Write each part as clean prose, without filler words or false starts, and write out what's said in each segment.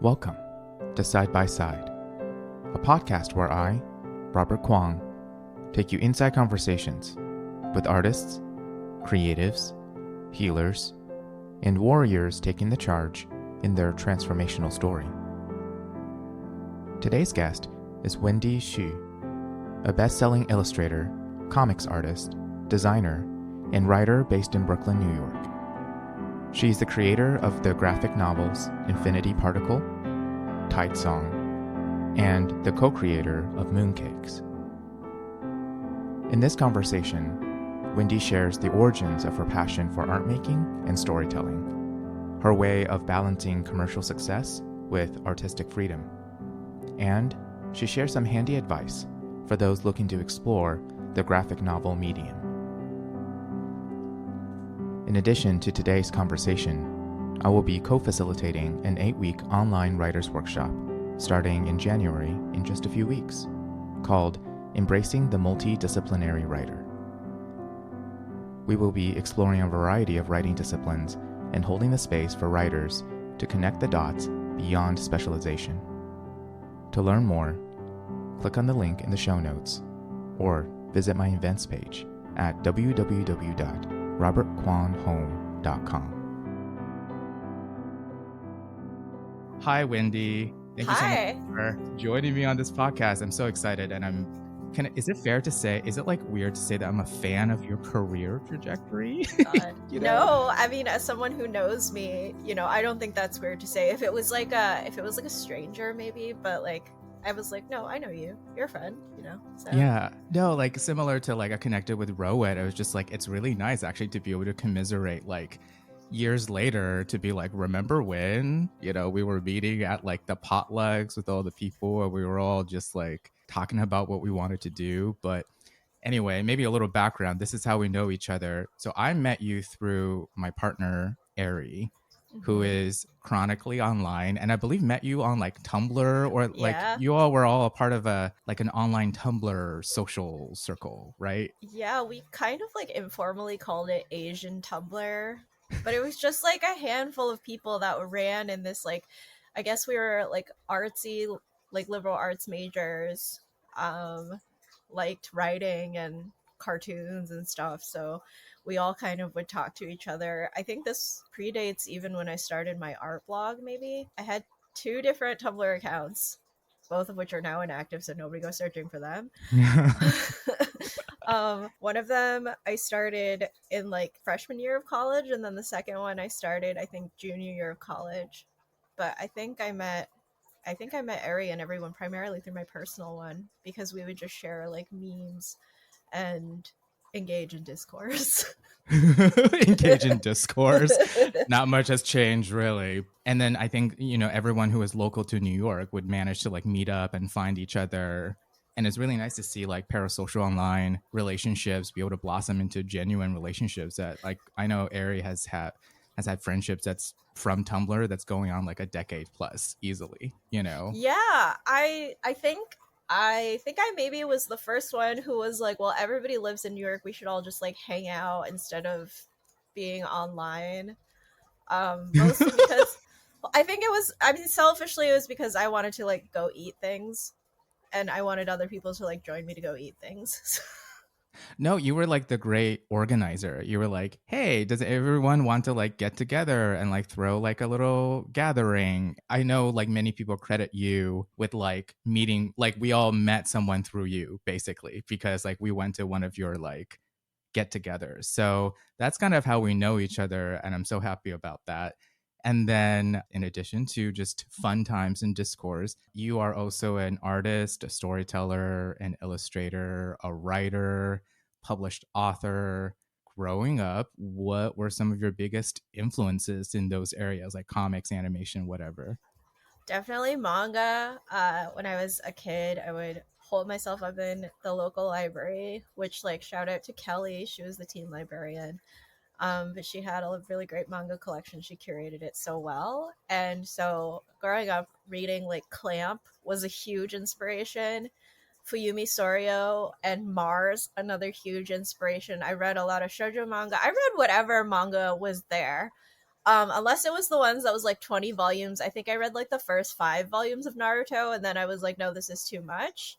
Welcome to Side by Side, a podcast where I, Robert Kuang, take you inside conversations with artists, creatives, healers, and warriors taking the charge in their transformational story. Today's guest is Wendy Xu, a best-selling illustrator, comics artist, designer, and writer based in Brooklyn, New York. She's the creator of the graphic novels Infinity Particle, Tidesong, and the co-creator of Mooncakes. In this conversation, Wendy shares the origins of her passion for art making and storytelling, her way of balancing commercial success with artistic freedom, and she shares some handy advice for those looking to explore the graphic novel medium. In addition to today's conversation, I will be co-facilitating an 8-week online writers workshop starting in January in just a few weeks, called Embracing the Multidisciplinary Writer. We will be exploring a variety of writing disciplines and holding the space for writers to connect the dots beyond specialization. To learn more, click on the link in the show notes or visit my events page at www.robertquanhome.com. Hi, Wendy. Thank you so much for joining me on this podcast. I'm so excited, and is it fair to say, is it like weird to say that I'm a fan of your career trajectory? God. No, I mean, as someone who knows me, I don't think that's weird to say. If it was like a stranger, maybe, but like, I was like, no, I know you. You're a friend, So. Yeah. No, like similar to like I connected with Rowett. I was just like, it's really nice actually to be able to commiserate like years later, to be like, remember when, we were meeting at like the potlucks with all the people and we were all just like talking about what we wanted to do. But anyway, maybe a little background. This is how we know each other. So I met you through my partner, Ari, who is chronically online, and I believe met you on like Tumblr, or like you all were all a part of an online Tumblr social circle, right? Yeah, we kind of like informally called it Asian Tumblr, but it was just like a handful of people that ran in this, like, I guess we were like artsy, like liberal arts majors, liked writing and cartoons and stuff, so we all kind of would talk to each other. I think this predates even when I started my art blog. Maybe I had 2 different Tumblr accounts, both of which are now inactive, so nobody go searching for them. One of them I started in like freshman year of college, and then the second one I started, I think, junior year of college. But I think I met Ari and everyone primarily through my personal one, because we would just share like memes and engage in discourse. Not much has changed, really. And then I think, everyone who is local to New York would manage to like meet up and find each other. And it's really nice to see like parasocial online relationships be able to blossom into genuine relationships that, like, I know Ari has had friendships that's from Tumblr that's going on like a decade plus easily, Yeah, I think I maybe was the first one who was like, well, everybody lives in New York, we should all just like hang out instead of being online. Mostly because I think selfishly it was because I wanted to like go eat things, and I wanted other people to like join me to go eat things. No, you were like the great organizer. You were like, hey, does everyone want to like get together and like throw like a little gathering? I know like many people credit you with like meeting, like we all met someone through you basically, because like we went to one of your like get-togethers. So that's kind of how we know each other, and I'm so happy about that. And then in addition to just fun times and discourse, you are also an artist, a storyteller, an illustrator, a writer, published author. Growing up, what were some of your biggest influences in those areas, like comics, animation, whatever? Definitely manga. When I was a kid, I would hold myself up in the local library, which, like, shout out to Kelly. She was the teen librarian. But she had a really great manga collection. She curated it so well. And so growing up, reading like Clamp was a huge inspiration. Fuyumi Soryo and Mars, another huge inspiration. I read a lot of shoujo manga. I read whatever manga was there. Unless it was the ones that was like 20 volumes. I think I read like the first 5 volumes of Naruto, and then I was like, no, this is too much.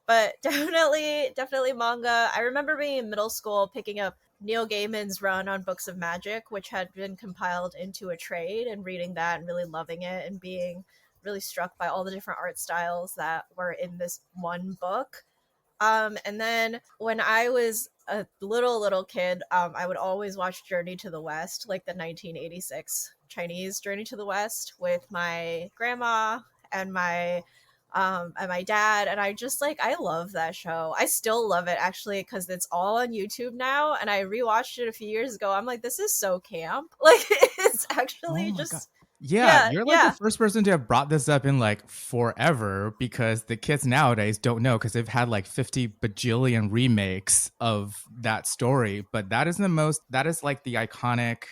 But definitely manga. I remember being in middle school picking up Neil Gaiman's run on Books of Magic, which had been compiled into a trade, and reading that and really loving it and being really struck by all the different art styles that were in this one book. And then when I was a little kid, I would always watch Journey to the West, like the 1986 Chinese Journey to the West, with my grandma and my dad. And I just like, I love that show. I still love it actually, because it's all on YouTube now, and I rewatched it a few years ago. I'm like, this is so camp. Like, it's Oh actually my god. just, Yeah, yeah, you're like the yeah. first person to have brought this up in like forever, because the kids nowadays don't know, because they've had like 50 bajillion remakes of that story. But that is like the iconic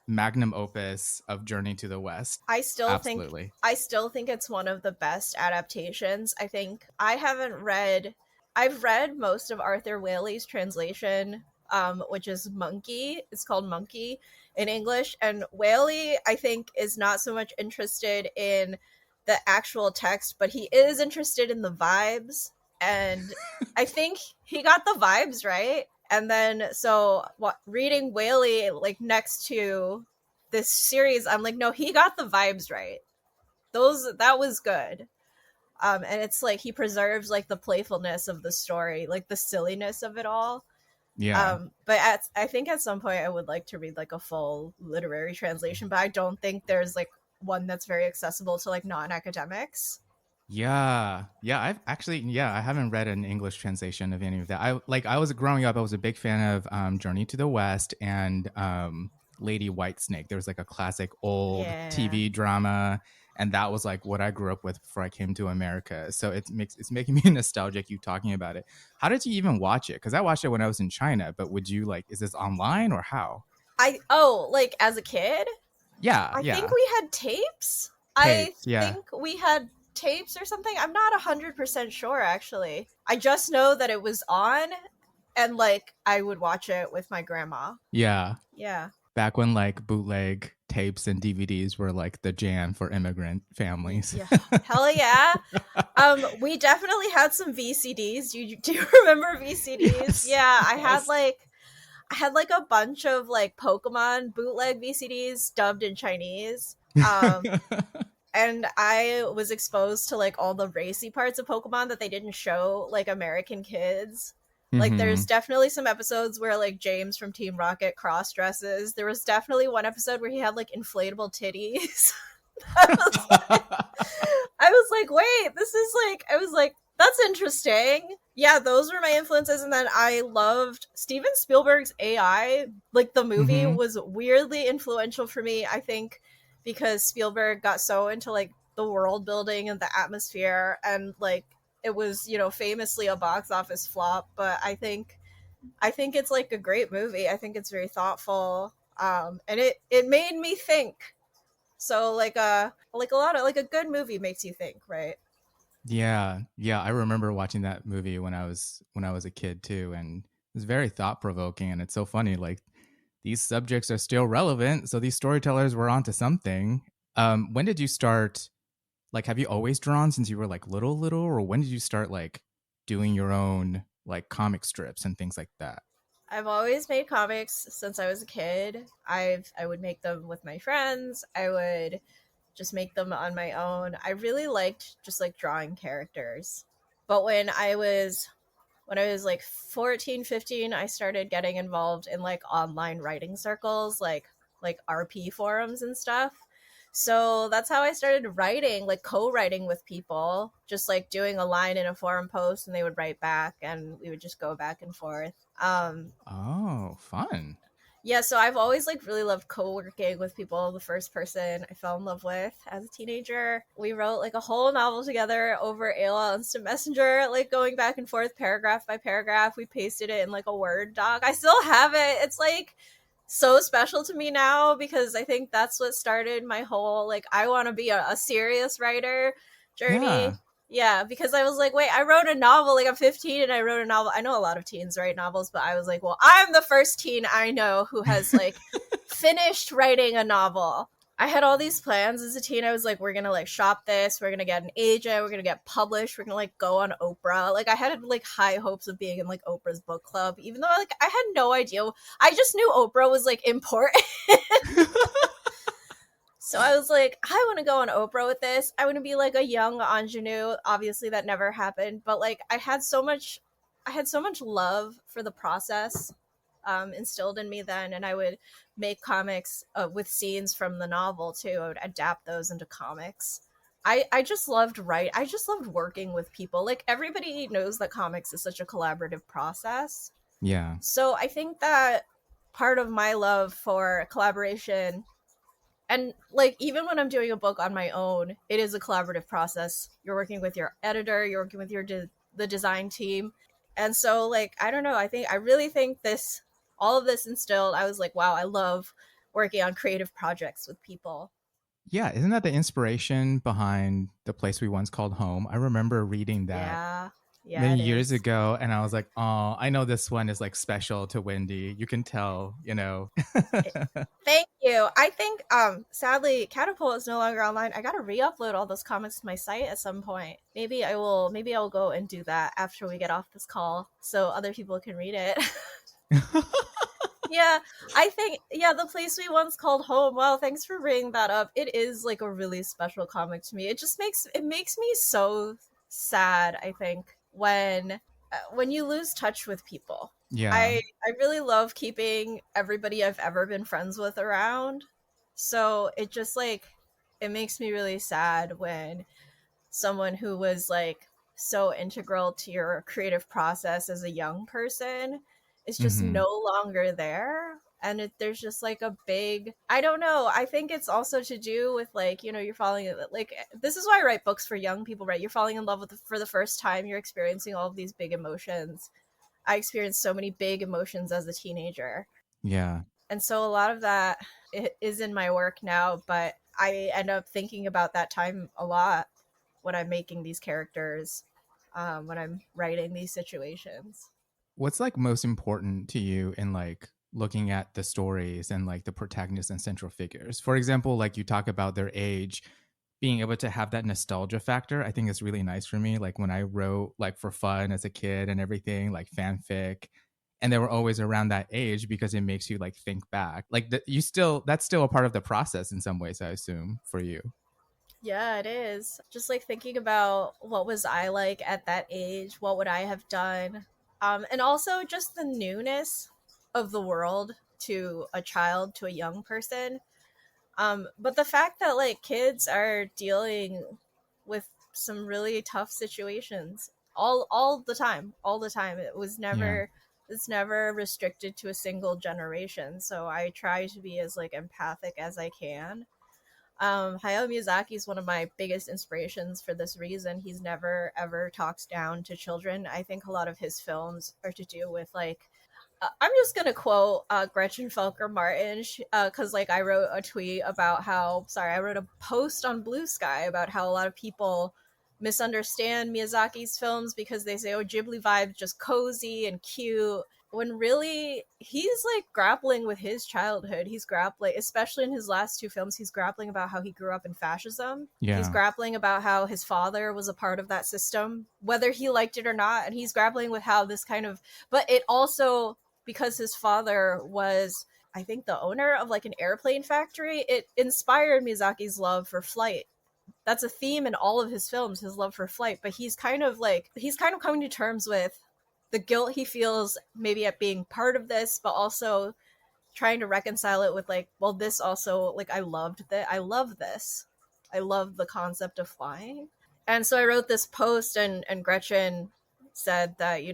magnum opus of Journey to the West. I still think Absolutely. I still think it's one of the best adaptations. I think I haven't read I've read most of Arthur Waley's translation, which is Monkey. It's called Monkey in English. And Waley, I think, is not so much interested in the actual text, but he is interested in the vibes. And I think he got the vibes right. And then so reading Waley like next to this series, I'm like, no, he got the vibes right. That was good. And it's like he preserves like the playfulness of the story, like the silliness of it all. Yeah. But I think at some point I would like to read like a full literary translation, but I don't think there's like one that's very accessible to like non-academics. Yeah. Yeah, I haven't read an English translation of any of that. I was growing up, I was a big fan of Journey to the West and Lady Whitesnake. There was like a classic old Yeah. TV drama, and that was like what I grew up with before I came to America. So it's making me nostalgic you talking about it. How did you even watch it? Cuz I watched it when I was in China, but would you like, is this online or how? Like as a kid, Yeah, I think yeah. we had tapes. I Tapes, yeah. think we had tapes or something. I'm not 100% sure actually. I just know that it was on, and like I would watch it with my grandma. Yeah. Yeah. Back when like bootleg tapes and DVDs were like the jam for immigrant families. Yeah. Hell yeah. We definitely had some VCDs. Do you remember VCDs? Yes. Yeah, Yes. I had like a bunch of like Pokemon bootleg VCDs dubbed in Chinese. And I was exposed to like all the racy parts of Pokemon that they didn't show like American kids. Like there's Mhm. definitely some episodes where like James from Team Rocket cross dresses. There was definitely one episode where he had like inflatable titties. I was like, wait, this is like, I was like, that's interesting. Yeah, those were my influences. And then I loved Steven Spielberg's AI. Like the movie Mhm. was weirdly influential for me, I think, because Spielberg got so into like the world building and the atmosphere, and like it was, famously a box office flop, but I think it's like a great movie. I think it's very thoughtful. And it made me think. So like a lot of like a good movie makes you think, right? Yeah. Yeah, I remember watching that movie when I was a kid too, and it was very thought provoking, and it's so funny like these subjects are still relevant, so these storytellers were onto something. When did you start, like, have you always drawn since you were like little, or when did you start like doing your own like comic strips and things like that? I've always made comics since I was a kid. I would make them with my friends. I would just make them on my own. I really liked just like drawing characters. But when I was like 14, 15, I started getting involved in like online writing circles, like RP forums and stuff. So that's how I started writing, like co-writing with people, just like doing a line in a forum post and they would write back and we would just go back and forth. Oh, fun. Yeah, so I've always like really loved co-working with people. The first person I fell in love with as a teenager, we wrote like a whole novel together over AOL Instant Messenger, like going back and forth paragraph by paragraph. We pasted it in like a Word doc. I still have it. It's like so special to me now because I think that's what started my whole like I want to be a serious writer journey. Yeah. Yeah, because I was like, wait, I wrote a novel. Like I'm 15 and I wrote a novel. I know a lot of teens write novels, but I was like, well, I'm the first teen I know who has like finished writing a novel. I had all these plans as a teen. I was like, we're gonna like shop this, we're gonna get an agent, we're gonna get published, we're gonna like go on Oprah. Like I had like high hopes of being in like Oprah's book club, even though like I had no idea. I just knew Oprah was like important. So I was like, I want to go on Oprah with this. I want to be like a young ingenue. Obviously that never happened, but like I had so much love for the process instilled in me then, and I would make comics with scenes from the novel too. I would adapt those into comics. I just loved I just loved working with people. Like everybody knows that comics is such a collaborative process. Yeah. So I think that part of my love for collaboration, and like even when I'm doing a book on my own, it is a collaborative process. You're working with your editor, you're working with the design team. And so like I don't know, I really think this all of this instilled, I was like, wow, I love working on creative projects with people. Yeah, isn't that the inspiration behind The Place We Once Called Home? I remember reading that Yeah. Yeah, many it years is. ago and I was like, "Oh, I know this one is like special to Wendy." You can tell, you know. Thank you. I think sadly Catapult is no longer online. I gotta re-upload all those comics to my site at some point. Maybe I will go and do that after we get off this call so other people can read it. Yeah, I think yeah, the place we once called home. Wow, thanks for bringing that up. It is like a really special comic to me. It makes me so sad, I think, when you lose touch with people. Yeah. I really love keeping everybody I've ever been friends with around. So it just like it makes me really sad when someone who was like so integral to your creative process as a young person is just Mhm. no longer there. And there's just like a big, I don't know, I think it's also to do with like, you're falling, like this is why I write books for young people, right? You're falling in love with for the first time, you're experiencing all of these big emotions. I experienced so many big emotions as a teenager, Yeah. and so a lot of that is in my work now, but I end up thinking about that time a lot when I'm making these characters, when I'm writing these situations. What's like most important to you in like looking at the stories and like the protagonists and central figures? For example, like you talk about their age, being able to have that nostalgia factor, I think is really nice for me. Like when I wrote like for fun as a kid and everything, like fanfic, and they were always around that age because it makes you like think back. Like you still that's still a part of the process in some ways, I assume, for you. Yeah, it is. Just like thinking about what was I like at that age, what would I have done? And also just the newness of the world to a child, to a young person. But the fact that like kids are dealing with some really tough situations all the time. Yeah. It's never restricted to a single generation. So I try to be as like empathic as I can. Hayao Miyazaki is one of my biggest inspirations for this reason. He's never ever talks down to children. I think a lot of his films are to do with like I'm just gonna quote Gretchen Felker Martin because like I wrote a tweet about how sorry I wrote a post on Blue Sky about how a lot of people misunderstand Miyazaki's films because they say oh Ghibli vibes just cozy and cute when really he's like grappling with his childhood. He's grappling, especially in his last two films, he's grappling about how he grew up in fascism. He's Yeah. grappling about how his father was a part of that system, whether he liked it or not. And he's grappling with how this kind of, but it also, because his father was, I think, the owner of like an airplane factory, it inspired Miyazaki's love for flight. That's a theme in all of his films, his love for flight. But he's kind of coming to terms with the guilt he feels maybe at being part of this, but also trying to reconcile it with like, well, this also like I love this. I love the concept of flying. And so I wrote this post and Gretchen said that,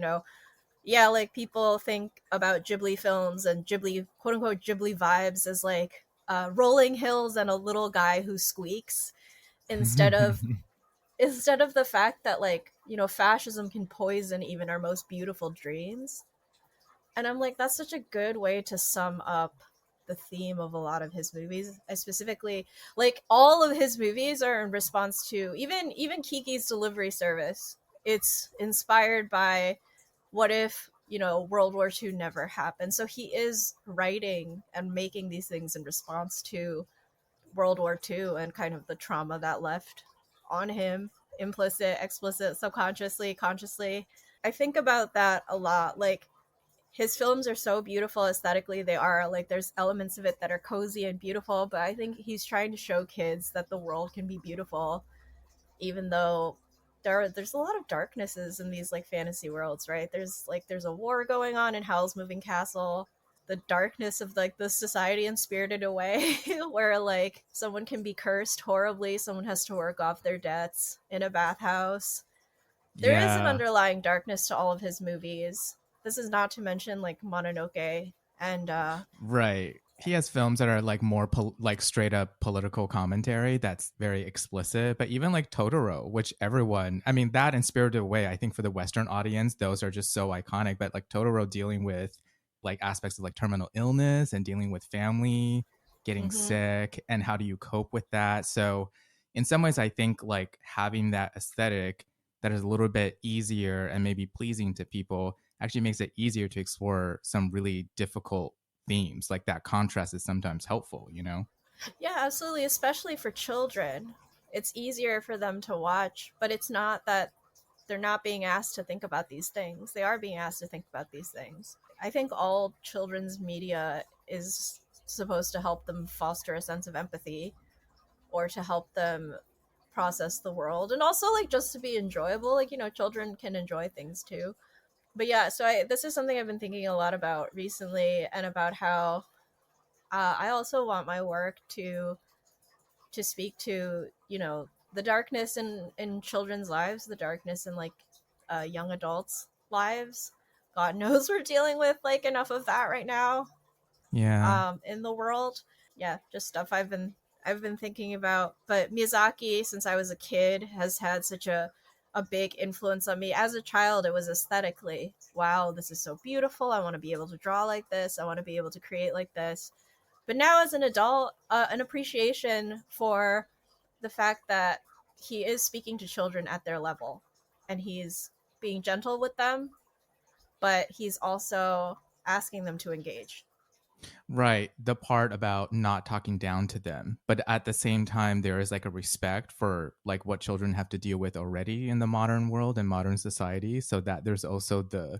yeah, like people think about Ghibli films and Ghibli, quote unquote, Ghibli vibes as like rolling hills and a little guy who squeaks instead of the fact that like fascism can poison even our most beautiful dreams. And I'm like that's such a good way to sum up the theme of a lot of his movies. I specifically like all of his movies are in response to even Kiki's Delivery Service. It's inspired by what if World War II never happened. So he is writing and making these things in response to World War II and kind of the trauma that left on him, implicit, explicit, subconsciously, consciously. I think about that a lot. Like, his films are so beautiful aesthetically. They are like, there's elements of it that are cozy and beautiful, but I think he's trying to show kids that the world can be beautiful, even though there's a lot of darknesses in these like fantasy worlds, right? There's a war going on in Howl's Moving Castle. The darkness of like the society in Spirited Away, where like someone can be cursed horribly, someone has to work off their debts in a bathhouse. There is an Yeah. underlying darkness to all of his movies. This is not to mention like Mononoke and Right. He has films that are like more like straight up political commentary that's very explicit, but even like Totoro, which everyone, I mean, that and Spirited Away, I think for the Western audience, those are just so iconic. But like Totoro dealing with like aspects of like terminal illness and dealing with family, getting mhm. sick, and how do you cope with that? So, in some ways, I think like having that aesthetic that is a little bit easier and maybe pleasing to people actually makes it easier to explore some really difficult themes. Like that contrast is sometimes helpful, you know? Yeah, absolutely, especially for children. It's easier for them to watch, but it's not that they're not being asked to think about these things. They are being asked to think about these things. I think all children's media is supposed to help them foster a sense of empathy or to help them process the world, and also like just to be enjoyable. Like, children can enjoy things too. But yeah, so this is something I've been thinking a lot about recently, and about how I also want my work to speak to the darkness in children's lives, the darkness in like young adults lives. God knows we're dealing with like enough of that right now Yeah. in the world. Yeah, just stuff I've been thinking about. But Miyazaki, since I was a kid, has had such a big influence on me. As a child, it was aesthetically, wow, this is so beautiful, I want to be able to draw like this, I want to be able to create like this. But now, as an adult, an appreciation for the fact that he is speaking to children at their level, and he's being gentle with them, but he's also asking them to engage. Right. The part about not talking down to them, but at the same time, there is like a respect for like what children have to deal with already in the modern world and modern society. So that there's also the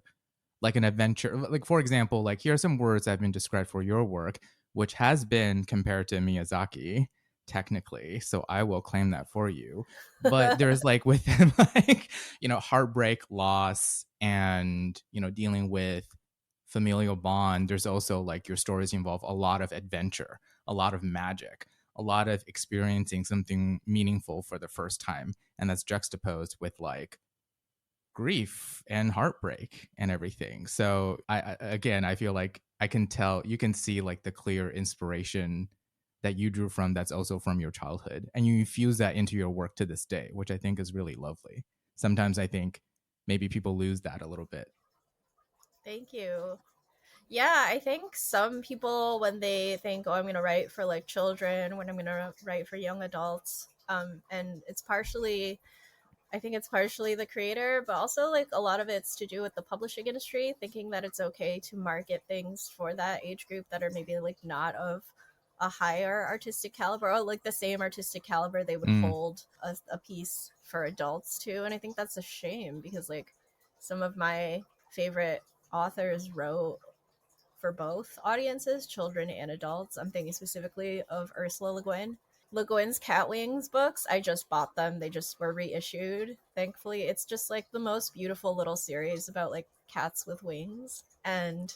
like an adventure. Like, for example, like here are some words that have been described for your work, which has been compared to Miyazaki, technically. So I will claim that for you. But there's like within like, heartbreak, loss, and, dealing with familial bond, there's also like your stories involve a lot of adventure, a lot of magic, a lot of experiencing something meaningful for the first time. And that's juxtaposed with like grief and heartbreak and everything. So again, I feel like I can tell, you can see like the clear inspiration that you drew from that's also from your childhood, and you infuse that into your work to this day, which I think is really lovely. Sometimes I think maybe people lose that a little bit. Thank you. Yeah, I think some people, when they think, oh, I'm going to write for like children, when I'm going to write for young adults, and I think it's partially the creator, but also like a lot of it's to do with the publishing industry, thinking that it's okay to market things for that age group that are maybe like not of a higher artistic caliber, or like the same artistic caliber they would Mm, hold a piece for adults too. And I think that's a shame, because like some of my favorite authors wrote for both audiences, children and adults. I'm thinking specifically of Ursula Le Guin. Le Guin's Cat Wings books, I just bought them. They just were reissued. Thankfully, it's just like the most beautiful little series about like cats with wings. And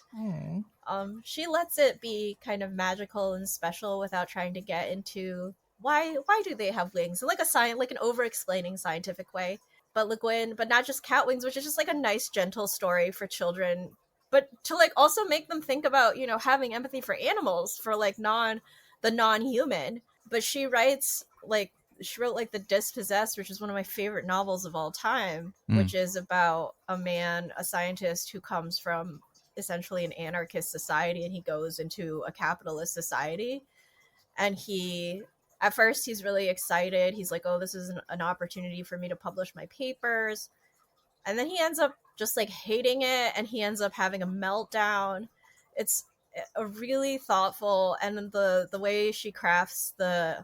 oh, she lets it be kind of magical and special without trying to get into why do they have wings in like a science, like an over explaining scientific way. But Le Guin, but not just cat wings, which is just like a nice gentle story for children, but to like also make them think about having empathy for animals, for like the non-human. But she wrote like The Dispossessed, which is one of my favorite novels of all time, mm, which is about a scientist who comes from essentially an anarchist society, and he goes into a capitalist society. And at first he's really excited. He's like, oh, this is an opportunity for me to publish my papers. And then he ends up just like hating it, and he ends up having a meltdown. It's a really thoughtful, and the way she crafts the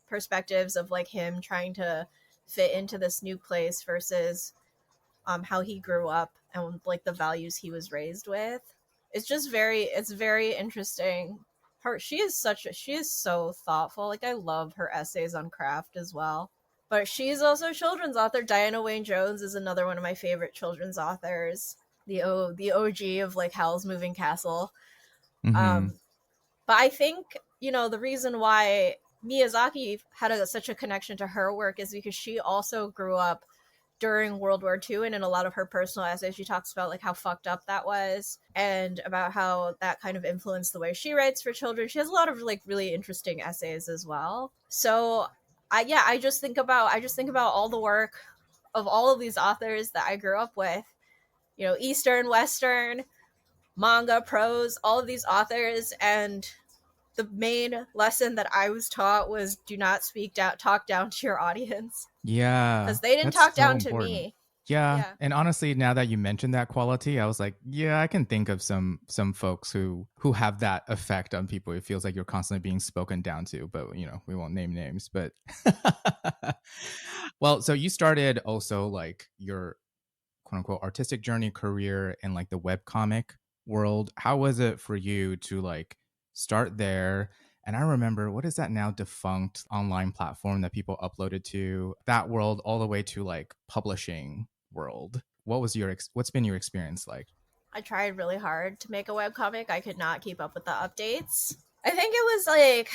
perspectives of like him trying to fit into this new place versus how he grew up and like the values he was raised with. It's very interesting. She is so thoughtful. Like I love her essays on craft as well. But she's also a children's author. Diana Wayne Jones is another one of my favorite children's authors. The OG of like Howl's Moving Castle. Mm-hmm. Um, but I think, you know, the reason why Miyazaki had such a connection to her work is because she also grew up during World War II, and in a lot of her personal essays, she talks about like how fucked up that was, and about how that kind of influenced the way she writes for children. She has a lot of like really interesting essays as well. So, I just think about all the work of all of these authors that I grew up with. You know, Eastern, Western, manga, prose, all of these authors, and the main lesson that I was taught was do not talk down to your audience, Yeah, because they didn't that's talk so down to important. me. Yeah, Yeah. and honestly, now that you mentioned that quality, I was like, yeah, I can think of some folks who have that effect on people. It feels like you're constantly being spoken down to, but you know, we won't name names. But well, so you started also like your quote unquote artistic journey career in like the web comic world. How was it for you to like start there? And I remember, what is that now defunct online platform that people uploaded to, that world all the way to like publishing world? What's been your experience like? I tried really hard to make a webcomic. I could not keep up with the updates. I think it was like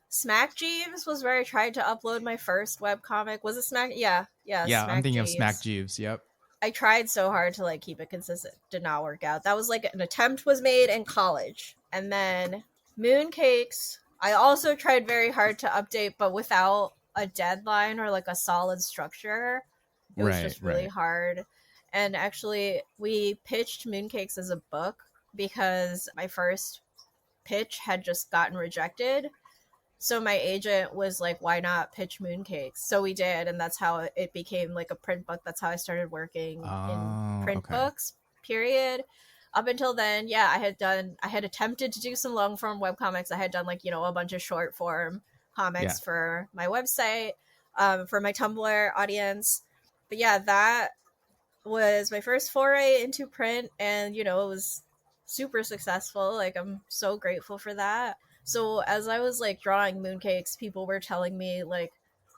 Smack Jeeves was where I tried to upload my first webcomic. Was it Smack? Yeah, yeah, Yeah, I'm Smack thinking of Smack Jeeves. Jeeves. Yep. I tried so hard to like keep it consistent. Did not work out. That was like an attempt was made in college. And then Mooncakes, I also tried very hard to update, but without a deadline or like a solid structure. It was Right, just really right. hard. And actually, we pitched Mooncakes as a book because my first pitch had just gotten rejected. So my agent was like, why not pitch Mooncakes? So we did, and that's how it became like a print book. That's how I started working in Oh, print okay. books, period. Up until then, yeah, I had attempted to do some long form web comics. I had done like, you know, a bunch of short form Yeah. comics for my website, for my Tumblr audience. But yeah, that was my first foray into print, and you know, it was super successful. Like I'm so grateful for that. So as I was like drawing Mooncakes, people were telling me like,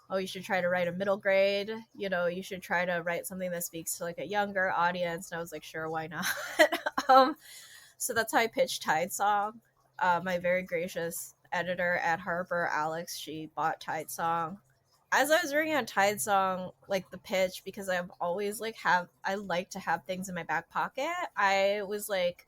oh, you should try to write a middle grade, you know, you should try to write something that speaks to like a younger audience. And I was like, sure, why not? um so that's how I pitched Tidesong. My very gracious editor at Harper, Alex, she bought Tidesong. As I was working on Tidesong, like the pitch, because I've always like have I like to have things in my back pocket. I was like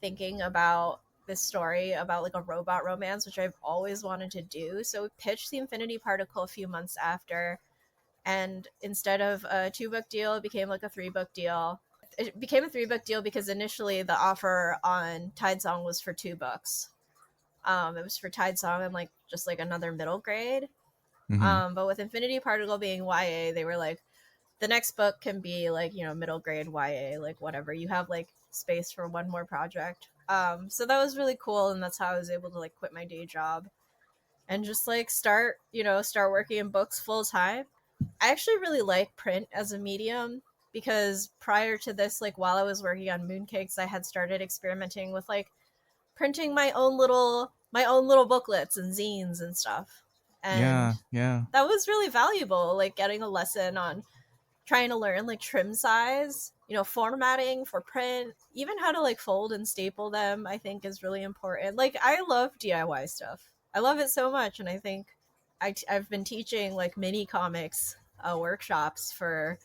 thinking about this story about like a robot romance, which I've always wanted to do. So we pitched the Infinity Particle a few months after, and instead of a 2 book deal, it became like a 3 book deal. It became a 3 book deal because initially the offer on Tidesong was for 2 books. It was for Tidesong and like just like another middle grade. Mm-hmm. But with Infinity Particle being YA, they were like, the next book can be like, you know, middle grade YA, like whatever. You have like space for one more project. So that was really cool, and that's how I was able to like quit my day job and just like start working in books full time. I actually really like print as a medium because prior to this, like while I was working on Mooncakes, I had started experimenting with like printing my own little booklets and zines and stuff. And Yeah, yeah. that was really valuable, like getting a lesson on trying to learn like trim size, you know, formatting for print, even how to like fold and staple them, I think is really important. Like I love DIY stuff. I love it so much, and I think I've been teaching like mini comics workshops for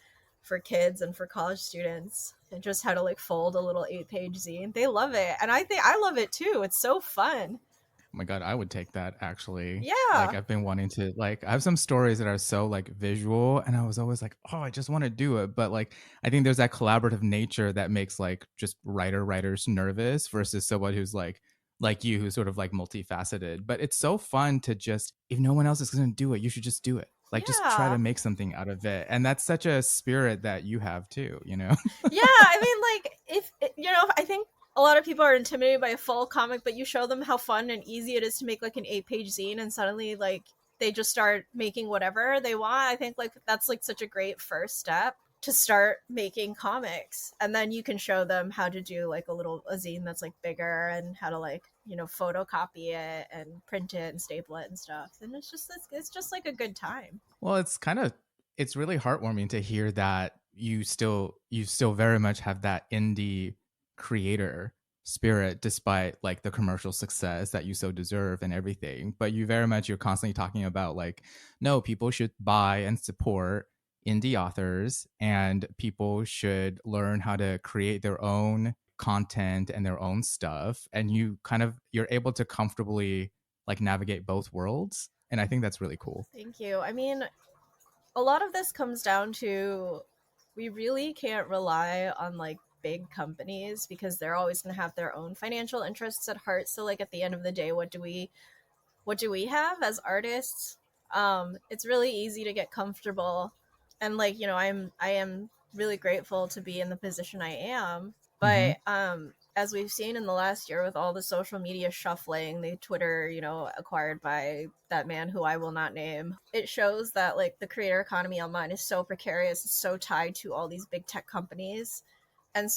kids and for college students, and just how to like fold a little 8 page zine. They love it, and I think I love it too. It's so fun. Oh my god, I would take that actually. Like Yeah. I've been wanting to like I have some stories that are so like visual and I was always like, "Oh, I just want to do it." But like I think there's that collaborative nature that makes like just writers nervous versus someone who's like you who's sort of like multifaceted. But it's so fun to just if no one else is going to do it, you should just do it. Like just try to Yeah. make something out of it. And that's such a spirit that you have too, you know? Yeah, I mean, like, if you know, I think a lot of people are intimidated by a full comic, but you show them how fun and easy it is to make like an 8-page zine, and suddenly like they just start making whatever they want. I think like that's like such a great first step to start making comics, and then you can show them how to do like a zine that's like bigger, and how to like, you know, photocopy it and print it and staple it and stuff. And it's just like a good time. Well, it's really heartwarming to hear that you still very much have that indie creator spirit despite like the commercial success that you so deserve and everything. But you're constantly talking about like, no, people should buy and support indie authors, and people should learn how to create their own content and their own stuff. And you're able to comfortably like navigate both worlds. And I think that's really cool. Thank you. I mean, a lot of this comes down to we really can't rely on like big companies because they're always going to have their own financial interests at heart. So like at the end of the day, what do we have as artists? It's really easy to get comfortable, and like, you know, I am really grateful to be in the position I am. Mm-hmm. But as we've seen in the last year with all the social media shuffling, the Twitter, you know, acquired by that man who I will not name, it shows that like the creator economy online is so precarious, it's so tied to all these big tech companies. And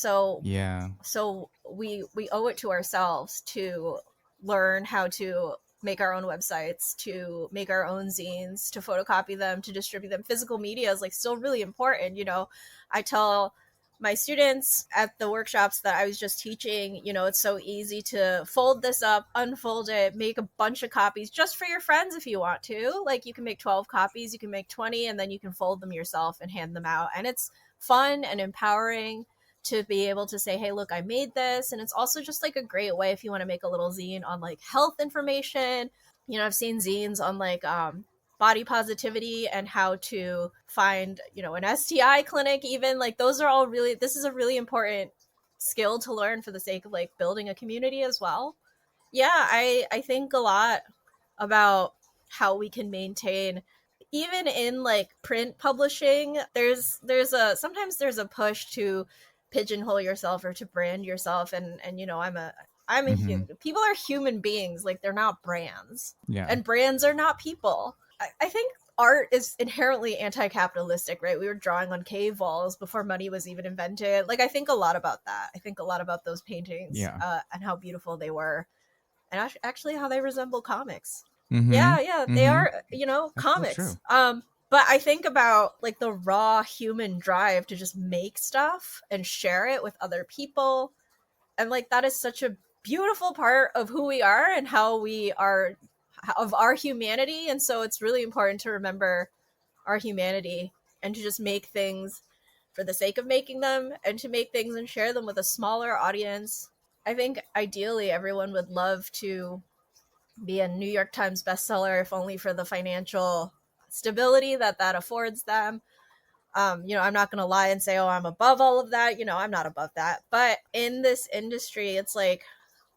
Yeah. so we owe it to ourselves to learn how to make our own websites, to make our own zines, to photocopy them, to distribute them. Physical media is like still really important. You know, I tell my students at the workshops that I was just teaching, you know, it's so easy to fold this up, unfold it, make a bunch of copies just for your friends if you want to. Like you can make 12 copies, you can make 20, and then you can fold them yourself and hand them out. And it's fun and empowering to be able to say, hey, look, I made this. And it's also just like a great way if you want to make a little zine on like health information. You know, I've seen zines on like body positivity and how to find, you know, an STI clinic, even. Like those are all really, this is a really important skill to learn for the sake of like building a community as well. Yeah, I think a lot about how we can maintain, even in like print publishing, there's a sometimes there's a push to pigeonhole yourself or to brand yourself. And you know, I'm a Mm-hmm. human. People are human beings, like they're not brands, Yeah. and brands are not people. I think art is inherently anti-capitalistic, right? We were drawing on cave walls before money was even invented. Like I think a lot about that. I think a lot about those paintings, Yeah. and how beautiful they were, and actually how they resemble comics. Mm-hmm. Yeah, yeah, they Mm-hmm. are, you know, That's so comics. true. But I think about like the raw human drive to just make stuff and share it with other people. And like that is such a beautiful part of who we are and how we are, of our humanity. And so it's really important to remember our humanity and to just make things for the sake of making them, and to make things and share them with a smaller audience. I think ideally everyone would love to be a New York Times bestseller, if only for the financial stability that that affords them. You know, I'm not going to lie and say, oh, I'm above all of that. You know, I'm not above that. But in this industry, it's like,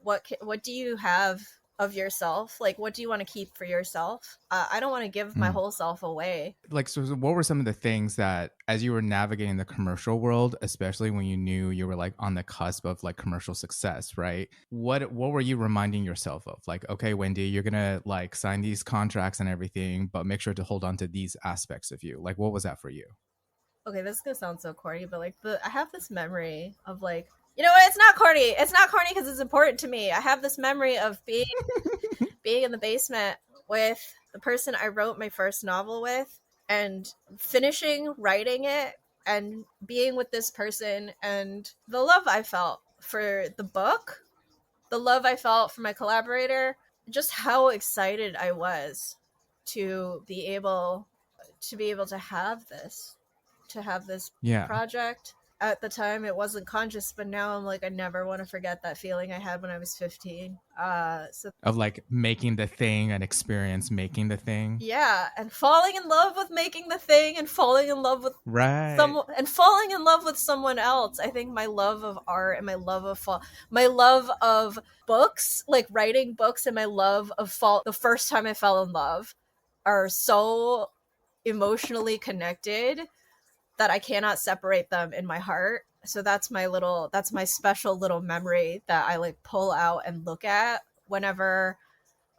what do you have of yourself? Like, what do you want to keep for yourself? I don't want to give my Mm. whole self away. Like, so what were some of the things that, as you were navigating the commercial world, especially when you knew you were like on the cusp of like commercial success, right? What were you reminding yourself of? Like, okay, Wendy, you're gonna like sign these contracts and everything, but make sure to hold on to these aspects of you. Like, what was that for you? Okay, this is gonna sound so corny, but like I have this memory of like, you know what? It's not corny. It's not corny because it's important to me. I have this memory of being in the basement with the person I wrote my first novel with, and finishing writing it, and being with this person, and the love I felt for the book, the love I felt for my collaborator, just how excited I was to be able to have this Yeah. project. At the time it wasn't conscious, but now I'm like, I never want to forget that feeling I had when I was 15. So Of like making the thing an experience, making the thing. yeah, and falling in love with making the thing, and falling in love with Right. someone, and falling in love with someone else. I think my love of art and my love of books, like writing books, and my love of fall the first time I fell in love are so emotionally connected that I cannot separate them in my heart. So that's my special little memory that I like pull out and look at whenever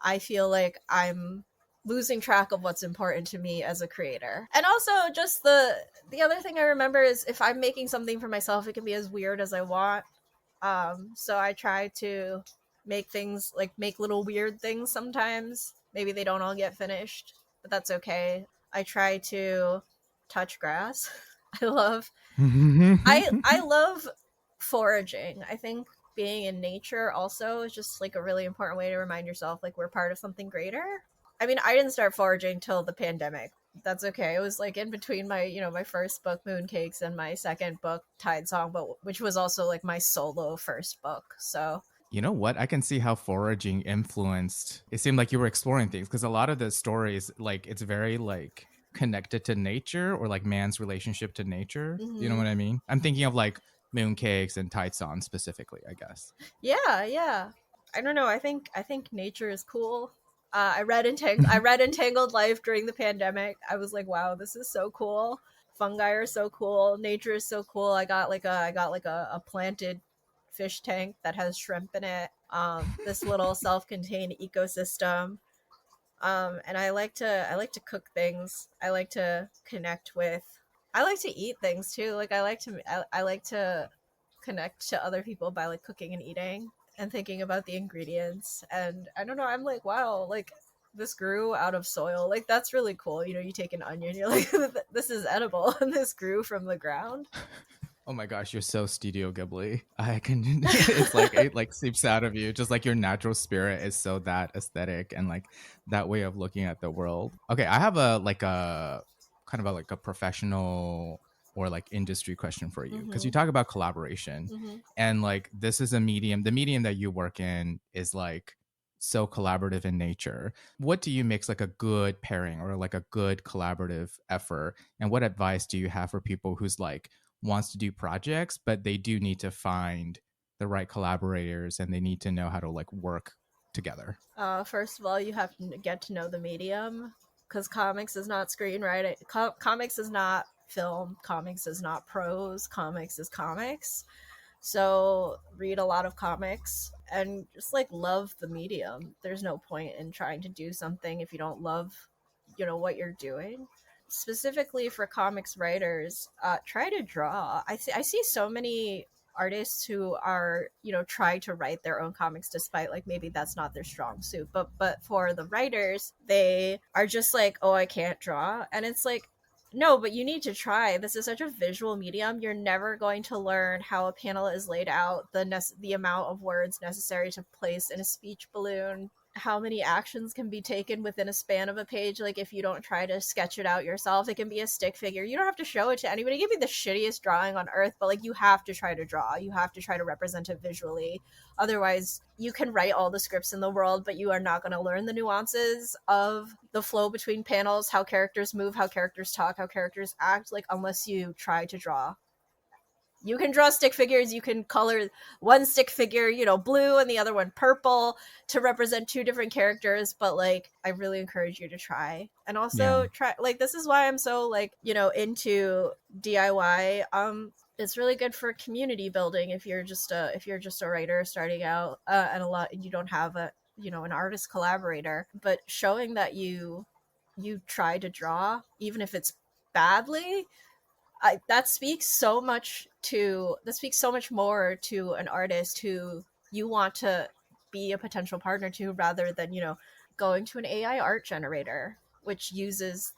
I feel like I'm losing track of what's important to me as a creator. And also just the other thing I remember is if I'm making something for myself, it can be as weird as I want. So I try to make things like make little weird things sometimes. Maybe they don't all get finished, but that's okay. I try to touch grass. I love I love foraging. I think being in nature also is just like a really important way to remind yourself like we're part of something greater. I mean, I didn't start foraging till the pandemic. That's okay. It was like in between my, my first book Mooncakes and my second book Tidesong, but which was also like my solo first book. So, You know what? I can see how foraging influenced. It seemed like you were exploring things because a lot of the stories, like it's very like connected to nature or like man's relationship to nature. You know mhm. what I mean? I'm thinking of like mooncakes and Tidesong specifically, I guess. Yeah, yeah. I don't know. I think nature is cool. I read Entangled Life during the pandemic. I was like, wow, this is so cool. Fungi are so cool. Nature is so cool. I got like a planted fish tank that has shrimp in it. This little self-contained ecosystem. And I like to cook things. I like to connect with. I like to eat things too. Like I like to connect to other people by like cooking and eating and thinking about the ingredients. And I don't know, I'm like, wow, like this grew out of soil. Like that's really cool. You take an onion, you're like, this is edible, and this grew from the ground. Oh my gosh, you're so Studio Ghibli. I can it's like it like seeps out of you. Just like your natural spirit is so that aesthetic and like that way of looking at the world. Okay, I have a like a kind of a like a professional or like industry question for you because you Mm-hmm. talk about collaboration Mm-hmm. and like this is a medium, the medium that you work in is like so collaborative in nature. What do you makes like a good pairing or like a good collaborative effort? And what advice do you have for people who's like wants to do projects, but they do need to find the right collaborators and they need to know how to like work together? First of all, you have to get to know the medium because comics is not screenwriting. Comics is not film. Comics is not prose. Comics is comics. So read a lot of comics and just like love the medium. There's no point in trying to do something if you don't love, what you're doing. Specifically for comics writers, try to draw. I see so many artists who are try to write their own comics despite like maybe that's not their strong suit, but for the writers they are just like, oh, I can't draw, and it's like, no, but you need to try. This is such a visual medium. You're never going to learn how a panel is laid out, the amount of words necessary to place in a speech balloon, how many actions can be taken within a span of a page. Like if you don't try to sketch it out yourself, it can be a stick figure. You don't have to show it to anybody. It can be the shittiest drawing on earth, but like you have to try to draw. You have to try to represent it visually. Otherwise, you can write all the scripts in the world, but you are not going to learn the nuances of the flow between panels, how characters move, how characters talk, how characters act, like unless you try to draw. You can draw stick figures, you can color one stick figure, blue and the other one purple to represent two different characters, but like I really encourage you to try. And Yeah. also try, like this is why I'm so like, into DIY. It's really good for community building if you're just a writer starting out, and a lot you don't have an artist collaborator, but showing that you try to draw even if it's badly, that speaks so much more to an artist who you want to be a potential partner to, rather than going to an AI art generator which uses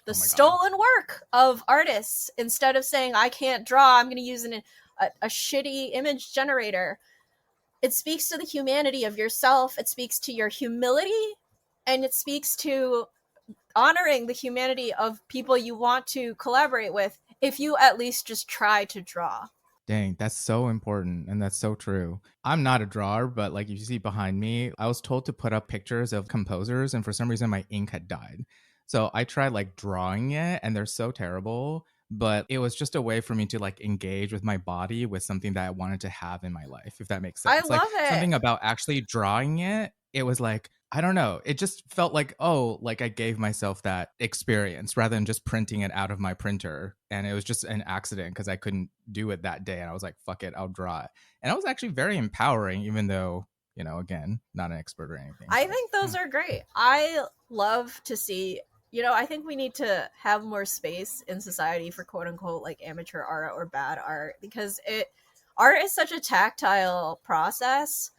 the Oh my god. stolen work of artists. Instead of saying I can't draw, I'm going to use a shitty image generator. It speaks to the humanity of yourself, it speaks to your humility, and it speaks to honoring the humanity of people you want to collaborate with if you at least just try to draw. Dang, that's so important and that's so true. I'm not a drawer, but like you see behind me, I was told to put up pictures of composers and for some reason my ink had died. So I tried like drawing it and they're so terrible, but it was just a way for me to like engage with my body with something that I wanted to have in my life, if that makes I sense. Like love it. something about actually drawing it it was like, I don't know. It just felt like, oh, like I gave myself that experience rather than just printing it out of my printer. And it was just an accident because I couldn't do it that day. And I was like, fuck it, I'll draw it. And it was actually very empowering, even though, again, not an expert or anything. I But think those yeah. are great. I love to see, I think we need to have more space in society for quote unquote like amateur art or bad art, because art is such a tactile process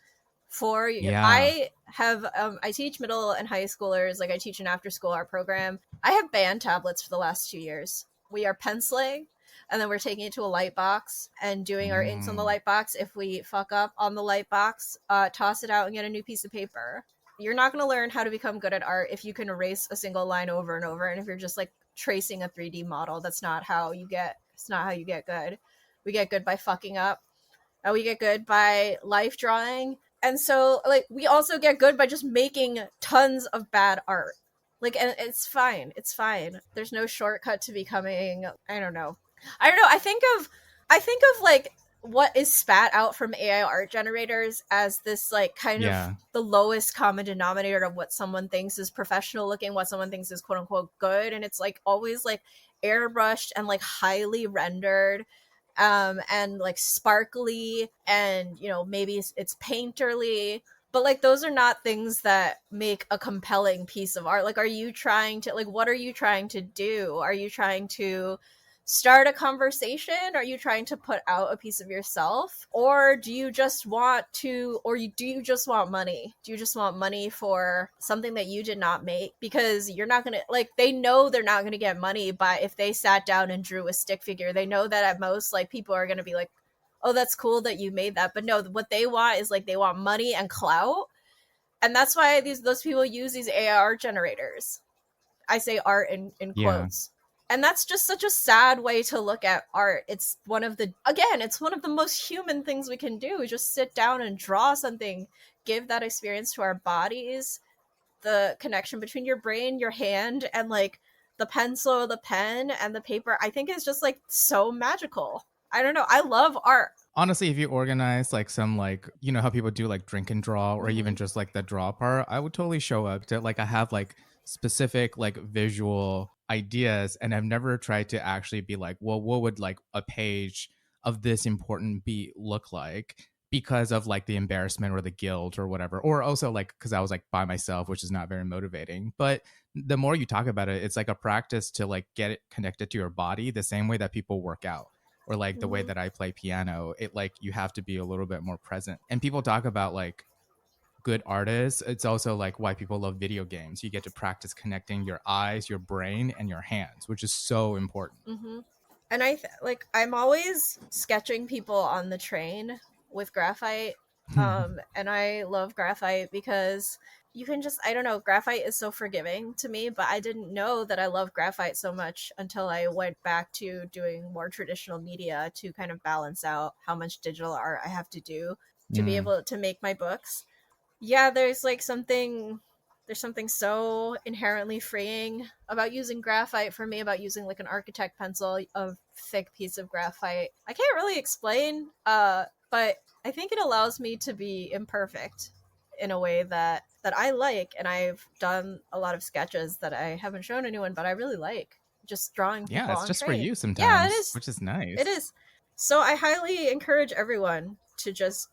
for you. Yeah. I teach middle and high schoolers, like I teach an after school art program. I have band tablets for the last 2 years. We are penciling, and then we're taking it to a light box and doing our inks on the Mm, light box. If we fuck up on the light box, toss it out and get a new piece of paper. You're not going to learn how to become good at art if you can erase a single line over and over, and if you're just like tracing a 3D model. That's not how you get it's not how you get good. We get good by fucking up. We get good by life drawing. And so like we also get good by just making tons of bad art. Like, and it's fine. There's no shortcut to becoming, I don't know. I think of like what is spat out from AI art generators as this like kind of yeah. the lowest common denominator of what someone thinks is professional looking, what someone thinks is quote unquote good, and it's like always like airbrushed and like highly rendered, and like sparkly, and maybe it's painterly, but like those are not things that make a compelling piece of art. Like, are you trying to, like, what are you trying to do? Are you trying to start a conversation? Are you trying to put out a piece of yourself? Or do you just want money? Do you just want money for something that you did not make? Because you're not going to, like, they know they're not going to get money by if they sat down and drew a stick figure. They know that at most, like, people are going to be like, oh, that's cool that you made that. But no, what they want is like they want money and clout. And that's why those people use these AR generators. I say art in Yeah. quotes. And that's just such a sad way to look at art. It's one of the most human things we can do. Just sit down and draw something, give that experience to our bodies, the connection between your brain, your hand, and like the pencil, the pen, and the paper. I think is just like so magical. I don't know. I love art. Honestly, if you organize like some like how people do like drink and draw or Mm-hmm. even just like the draw part, I would totally show up to like I have like specific like visual ideas and I've never tried to actually be like, well, what would like a page of this important beat look like because of like the embarrassment or the guilt or whatever. Or also like because I was like by myself, which is not very motivating. But the more you talk about it, it's like a practice to like get it connected to your body the same way that people work out or like the way Mm-hmm. that I play piano, it like you have to be a little bit more present. And people talk about like good artists. It's also like why people love video games. You get to practice connecting your eyes, your brain, and your hands, which is so important. Mm-hmm. And I'm always sketching people on the train with graphite. And I love graphite because you can just, I don't know, graphite is so forgiving to me, but I didn't know that I love graphite so much until I went back to doing more traditional media to kind of balance out how much digital art I have to do to be Mm, able to make my books. Yeah, there's something so inherently freeing about using graphite for me, about using like an architect pencil, a thick piece of graphite. I can't really explain, but I think it allows me to be imperfect in a way that I like, and I've done a lot of sketches that I haven't shown anyone, but I really like just drawing yeah, people it's on just for train. you Yeah, it sometimes, is. which is It nice. is. So I highly encourage everyone to just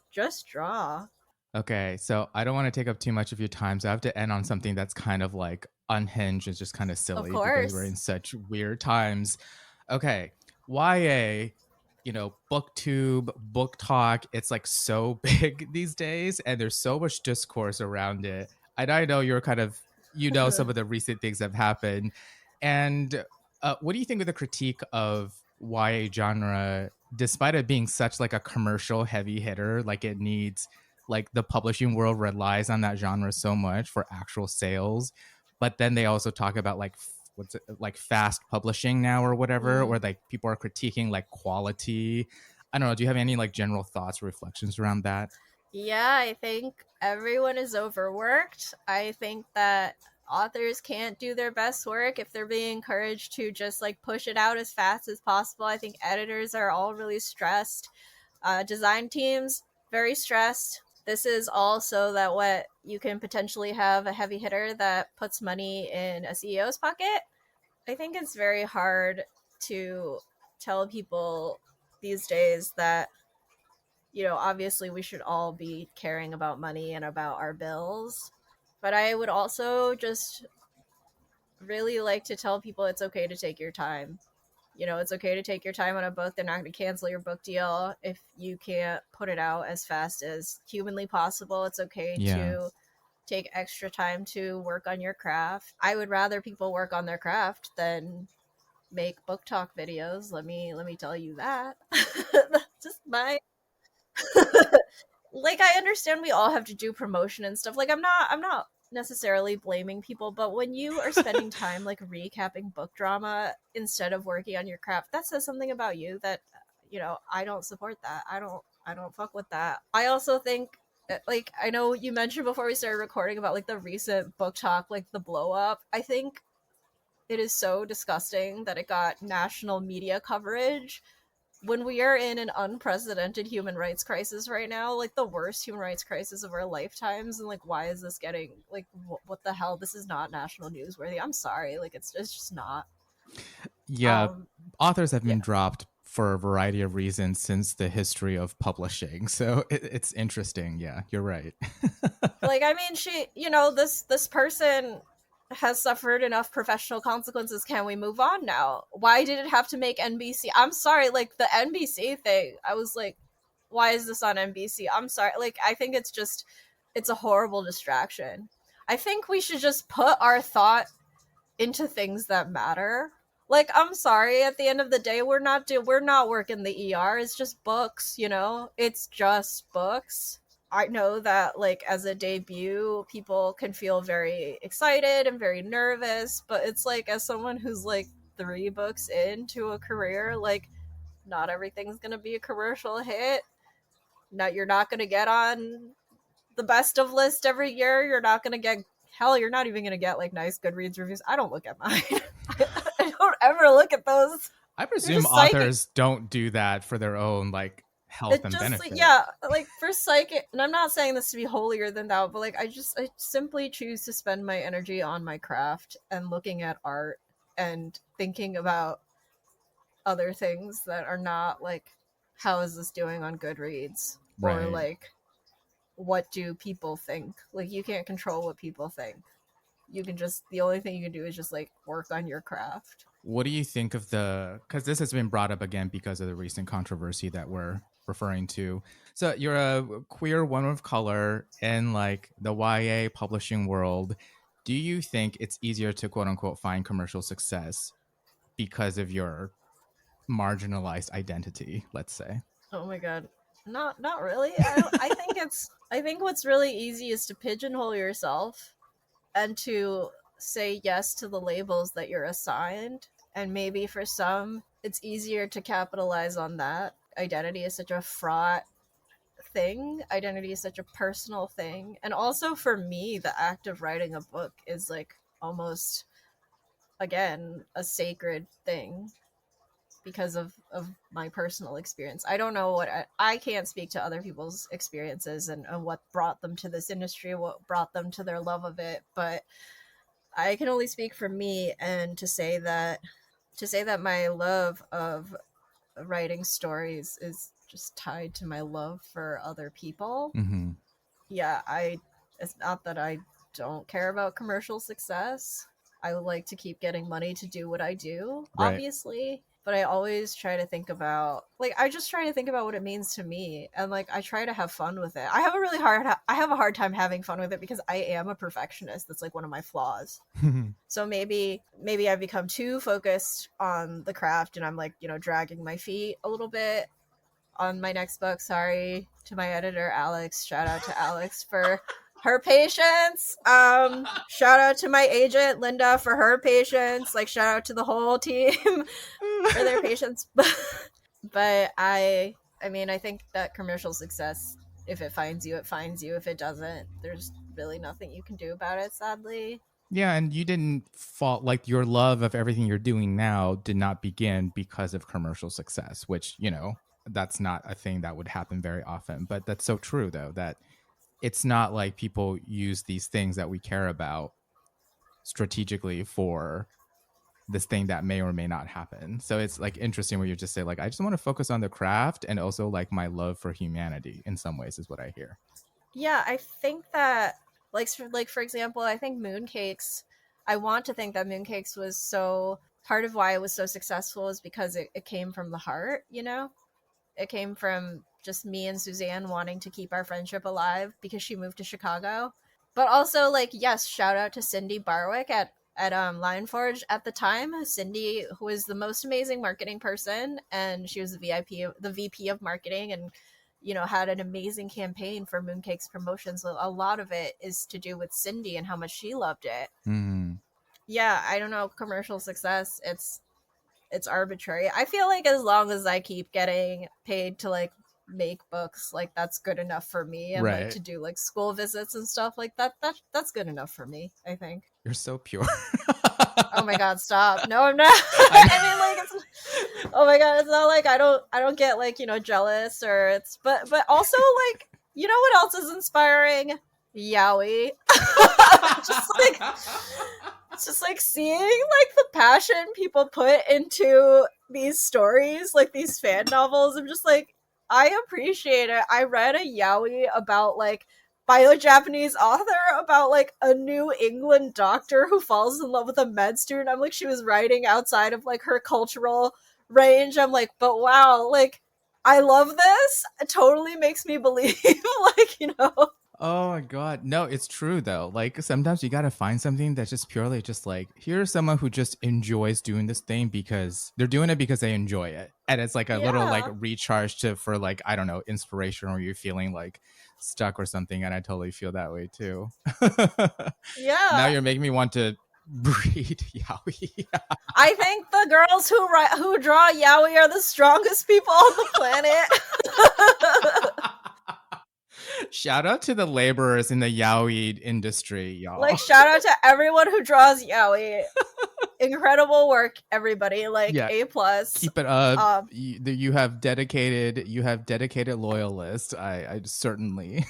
draw. Okay, so I don't want to take up too much of your time, so I have to end on something that's kind of like unhinged. It's just kind of Of silly because we're course. in such weird times. Okay, YA, booktube, book talk, it's like so big these days, and there's so much discourse around it. And I know you're kind of, some of the recent things that have happened. And what do you think of the critique of YA genre, despite it being such like a commercial heavy hitter, like it needs like the publishing world relies on that genre so much for actual sales, but then they also talk about like what's it like fast publishing now or whatever, Mm. or like people are critiquing like quality. I don't know, do you have any like general thoughts or reflections around that? Yeah, I think everyone is overworked. I think that authors can't do their best work if they're being encouraged to just like push it out as fast as possible. I think editors are all really stressed. Design teams, very stressed. This is also that what you can potentially have a heavy hitter that puts money in a CEO's pocket. I think it's very hard to tell people these days that, obviously we should all be caring about money and about our bills. But I would also just really like to tell people it's okay to take your time. It's okay to take your time on a book. They're not going to cancel your book deal if you can't put it out as fast as humanly possible. It's okay Yeah. to take extra time to work on your craft. I would rather people work on their craft than make book talk videos. Let me tell you that. That's just my like, I understand we all have to do promotion and stuff. Like, I'm not necessarily blaming people, but when you are spending time like recapping book drama instead of working on your craft, that says something about you that I don't support that. I don't fuck with that. I also think like, I know you mentioned before we started recording about like the recent book talk, like the blow up. I think it is so disgusting that it got national media coverage when we are in an unprecedented human rights crisis right now, like the worst human rights crisis of our lifetimes. And like, why is this getting like, what the hell? This is not national newsworthy. I'm sorry, like it's just not. Yeah, um authors have yeah, been dropped for a variety of reasons since the history of publishing. So it's interesting. Yeah, you're right. like, I mean, this person has suffered enough professional consequences. Can we move on now? Why did it have to make NBC? I'm sorry, like the NBC thing, I was like, why is this on NBC? I'm sorry. Like, I think it's a horrible distraction. I think we should just put our thought into things that matter. Like, I'm sorry, at the end of the day, we're not working the ER. It's just books, It's just books. I know that like as a debut, people can feel very excited and very nervous, but it's like, as someone who's like 3 books into a career, like not everything's going to be a commercial hit. No, you're not going to get on the best of list every year. You're not going to get, hell, you're not even going to get like nice Goodreads reviews. I don't look at mine. I don't ever look at those. I They're presume just psychic. authors don't do that for their own like health It and just like, benefit. yeah, like for psychic, and I'm not saying this to be holier than thou, but like I simply choose to spend my energy on my craft and looking at art and thinking about other things that are not like, how is this doing on Goodreads, or Right. like, what do people think? Like, you can't control what people think. You can just, the only thing you can do is just like work on your craft. What do you think of because this has been brought up again because of the recent controversy that we're referring to. So you're a queer woman of color in like the YA publishing world. Do you think it's easier to quote unquote find commercial success because of your marginalized identity, let's say? Oh my god. Not really. I think what's really easy is to pigeonhole yourself and to say yes to the labels that you're assigned. And maybe for some, it's easier to capitalize on that. Identity is such a fraught thing. Identity is such a personal thing. And also for me, the act of writing a book is like almost, again, a sacred thing because of my personal experience. I don't know what I can't speak to other people's experiences and what brought them to this industry, what brought them to their love of it, but I can only speak for me, and to say that my love of writing stories is just tied to my love for other people. Mm-hmm. Yeah, it's not that I don't care about commercial success. I would like to keep getting money to do what I do, Right. obviously, but I always try to think about, like, I just try to think about what it means to me, and like I try to have fun with it. I have a hard time having fun with it because I am a perfectionist. That's like one of my flaws. So maybe I've become too focused on the craft, and I'm like, dragging my feet a little bit on my next book. Sorry to my editor, Alex. Shout out to Alex for her patience. Shout out to my agent, Linda, for her patience. Like, shout out to the whole team for their patience. But I mean, I think that commercial success, if it finds you, it finds you. If it doesn't, there's really nothing you can do about it, sadly. Yeah, and you didn't fall like your love of everything you're doing now did not begin because of commercial success, which, that's not a thing that would happen very often. But that's so true though, that it's not like people use these things that we care about strategically for this thing that may or may not happen. So it's like interesting where you just say like, I just want to focus on the craft and also like my love for humanity in some ways is what I hear. Yeah, I think that like for example, I think Mooncakes. I want to think that Mooncakes was so part of why it was so successful is because it came from the heart. You know, it came from just me and Suzanne wanting to keep our friendship alive because she moved to Chicago. But also, like, yes, shout out to Cindy Barwick at Lionforge at the time. Cindy, who was the most amazing marketing person, and she was the VP of marketing, and had an amazing campaign for Mooncakes promotions. A lot of it is to do with Cindy and how much she loved it. Mm, Yeah, I don't know, commercial success. It's arbitrary. I feel like as long as I keep getting paid to like make books, like that's good enough for me, and like right. to do like school visits and stuff like that. That's good enough for me, I think. You're so pure. Oh my god, stop. No, I'm not. I I mean like oh my god, it's not like I don't get like, jealous or it's but also like what else is inspiring? Yaoi. just like it's just like seeing like the passion people put into these stories, like these fan novels. I'm just like, I appreciate it. I read a yaoi about like by a Japanese author about like a New England doctor who falls in love with a med student. I'm like, she was writing outside of like her cultural range. I'm like, but wow, like I love this. It totally makes me believe like. Oh my god. No, it's true though. Like sometimes you gotta find something that's just purely just like, here's someone who just enjoys doing this thing because they're doing it because they enjoy it. And it's like a little like Yeah. recharge to for like, I don't know, inspiration or you're feeling like stuck or something. And I totally feel that way too. Now Yeah. you're making me want to read Yaoi. I think the girls who draw yaoi are the strongest people on the planet. Shout out to the laborers in the yaoi industry, Like y'all. shout out to everyone who draws yaoi. Incredible work, everybody. Like Yeah, A plus. keep it up. Um, You have dedicated loyalists. I certainly.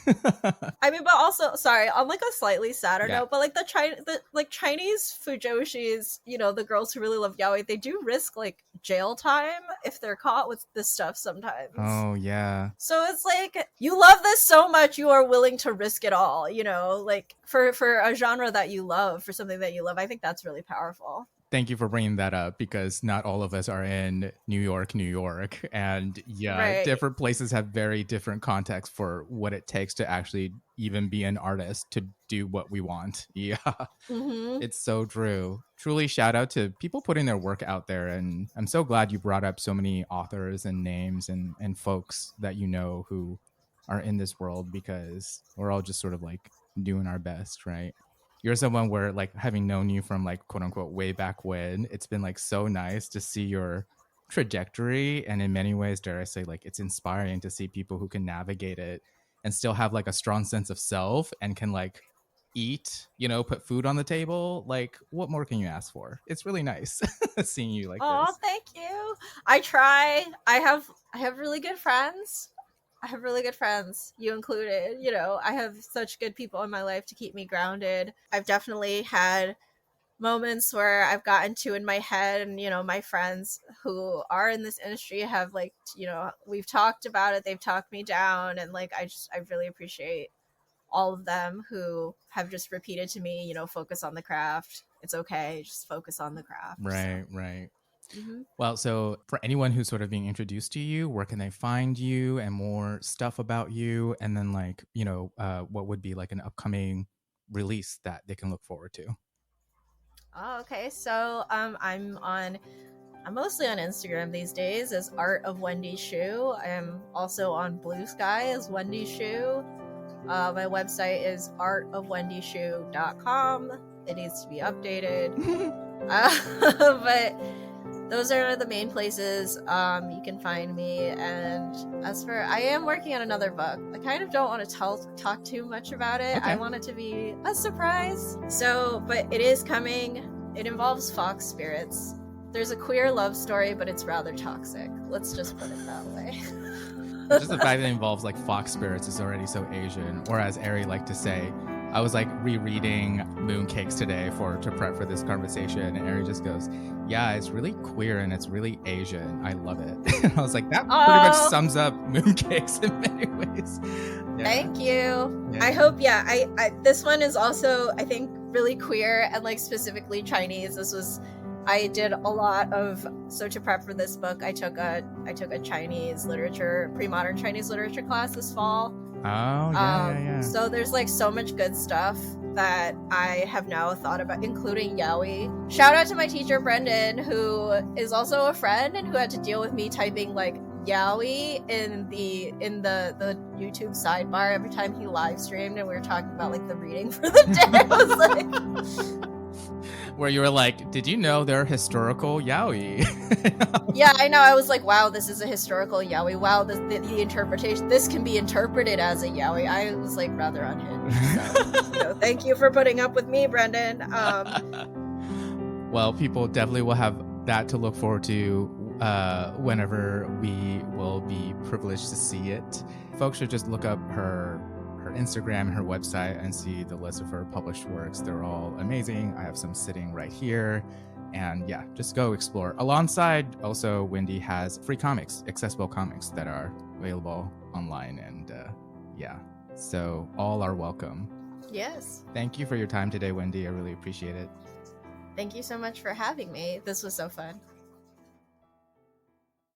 I mean, but also, sorry, on like a slightly sadder Yeah. note, but like the Chinese fujoshis, the girls who really love yaoi, they do risk like jail time if they're caught with this stuff sometimes. Oh yeah. So it's like you love this so much you are willing to risk it all, like for a genre that you love, for something that you love. I think that's really powerful. Thank you for bringing that up because not all of us are in New York, New York. And yeah, Right. different places have very different context for what it takes to actually even be an artist to do what we want. Yeah, Mhm. it's so true. Truly, shout out to people putting their work out there. And I'm so glad you brought up so many authors and names and folks that you know who are in this world because we're all just sort of like doing our best, right? You're someone where like having known you from like quote unquote way back when, it's been like so nice to see your trajectory. And in many ways, dare I say, like it's inspiring to see people who can navigate it and still have like a strong sense of self and can like eat, put food on the table. Like, what more can you ask for? It's really nice seeing you like Oh, this. thank you. I try. I have really good friends. I have really good friends, you included. I have such good people in my life to keep me grounded. I've definitely had moments where I've gotten too in my head, and my friends who are in this industry have like, we've talked about it, they've talked me down, and like I really appreciate all of them who have just repeated to me, focus on the craft. It's okay, just focus on the craft. So Right, right. mhm. Well, so for anyone who's sort of being introduced to you, where can they find you and more stuff about you? And then, like, what would be like an upcoming release that they can look forward to? Oh, okay. So I'm mostly on Instagram these days as Art of Wendy Xu. I am also on Blue Sky as Wendy Xu. My website is artofwendyshu.com. It needs to be updated. But those are the main places you can find me. And as for, I am working on another book. I kind of don't want to talk too much about it. I Okay. want it to be a surprise. So, but it is coming. It involves fox spirits. There's a queer love story, but it's rather toxic. Let's just put it that way. Just the fact that it involves like fox spirits is already so Asian. Or as Ari liked to say, I was like rereading Mooncakes today to prep for this conversation, and Ari just goes, "Yeah, it's really queer and it's really Asian. I love it." And I was like, that pretty much sums up Mooncakes in many ways. Yeah. Thank you. Yeah. I hope. Yeah, I this one is also, I think, really queer and like specifically Chinese. I did a lot of, so to prep for this book, I took a Chinese literature, pre-modern Chinese literature class this fall. Oh, yeah. So there's like so much good stuff that I have now thought about, including yaoi. Shout out to my teacher, Brendan, who is also a friend and who had to deal with me typing like yaoi in the YouTube sidebar every time he live streamed and we were talking about like the reading for the day. I was like... Where you were like, did you know they're historical yaoi? Yeah, I know. I was like, wow, this is a historical yaoi. Wow, the interpretation, this can be interpreted as a yaoi. I was like rather unhinged. So, thank you for putting up with me, Brendan. Well, people definitely will have that to look forward to whenever we will be privileged to see it. Folks should just look up her Instagram and her website and see the list of her published works. They're all amazing. I have some sitting right here. And yeah, just go explore. Alongside, also, Wendy has free comics, accessible comics that are available online. And yeah, so all are welcome. Yes. Thank you for your time today, Wendy. I really appreciate it. Thank you so much for having me. This was so fun.